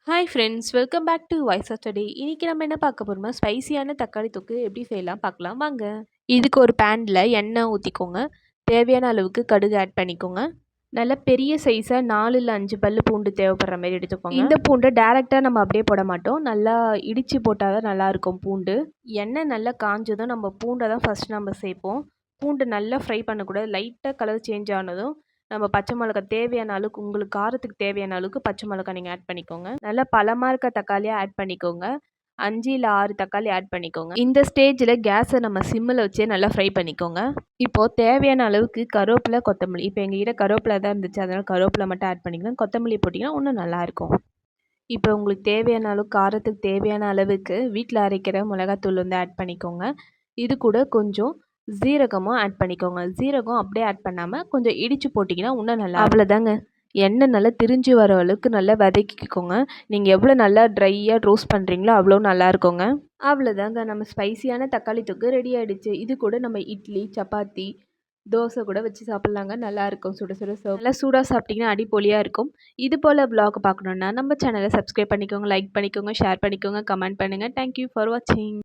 Hi friends, welcome back to voice of study. இன்னைக்கு நம்ம என்ன பார்க்க போறோம்னா, ஸ்பைசியான தக்காளி தொக்கு எப்படி செய்யலாம் பார்க்கலாம் வாங்க. இதுக்கு ஒரு பேனில் எண்ணெய் ஊற்றிக்கோங்க. தேவையான அளவுக்கு கடுகு ஆட் பண்ணிக்கோங்க. நல்ல பெரிய சைஸாக 4 இல்லை 5 பல்லு பூண்டு தேவைப்படுற மாதிரி எடுத்துக்கோங்க. இந்த பூண்டை டேரெக்டாக நம்ம அப்படியே போட மாட்டோம், நல்லா இடித்து போட்டால் தான் நல்லாயிருக்கும் பூண்டு. எண்ணெய் நல்லா காஞ்சதும் நம்ம பூண்டை தான் ஃபஸ்ட் நம்ம சேர்ப்போம். பூண்டு நல்லா ஃப்ரை பண்ணக்கூடாது, லைட்டாக கலர் சேஞ்ச் ஆனதும் நம்ம பச்சை மிளகா தேவையான அளவுக்கு, உங்களுக்கு காரத்துக்கு தேவையான அளவுக்கு பச்சை மிளகா நீங்கள் ஆட் பண்ணிக்கோங்க. நல்லா பழமாக இருக்க தக்காளியாக ஆட் பண்ணிக்கோங்க. 5 இல்லை 6 தக்காளி ஆட் பண்ணிக்கோங்க. இந்த ஸ்டேஜில் கேஸை நம்ம சிம்மில் வச்சே நல்லா ஃப்ரை பண்ணிக்கோங்க. இப்போது தேவையான அளவுக்கு கருவேப்பிலை, கொத்தமல்லி. இப்போ எங்ககிட்ட கருவேப்பிலை தான் இருந்துச்சு, அதனால் கருவேப்பிலை மட்டும் ஆட் பண்ணிக்கலாம். கொத்தமல்லி போட்டிங்கன்னா இன்னும் நல்லாயிருக்கும். இப்போ உங்களுக்கு தேவையான அளவு, காரத்துக்கு தேவையான அளவுக்கு வீட்டில் அரைக்கிற மிளகாத்தூள் வந்து ஆட் பண்ணிக்கோங்க. இது கூட கொஞ்சம் ஜீரகமும் ஆட் பண்ணிக்கோங்க. ஜீரகம் அப்படியே ஆட் பண்ணாமல் கொஞ்சம் இடித்து போட்டிங்கன்னா இன்னும் நல்லா. அவ்வளோதாங்க. எண்ணெய் நல்லா திரிஞ்சு வர அளவுக்கு நல்லா வதக்கிக்கோங்க. நீங்கள் எவ்வளோ நல்லா ட்ரையாக ரோஸ்ட் பண்ணுறீங்களோ அவ்வளோ நல்லா இருக்குங்க. அவ்வளோதாங்க, நம்ம ஸ்பைசியான தக்காளி தொக்கு ரெடி ஆகிடுச்சு. இது கூட நம்ம இட்லி, சப்பாத்தி, தோசை கூட வச்சு சாப்பிட்லாங்க. நல்லாயிருக்கும். சுட சுட சர்வ் நல்லா சூடாக சாப்பிட்டிங்கன்னா அடிப்பொலியாக இருக்கும். இது போல் வ்ளாக் பார்க்கணுன்னா நம்ம சேனலை சப்ஸ்கிரைப் பண்ணிக்கோங்க, லைக் பண்ணிக்கோங்க, ஷேர் பண்ணிக்கோங்க, கமெண்ட் பண்ணுங்கள். தேங்க்யூ ஃபார் வாட்சிங்.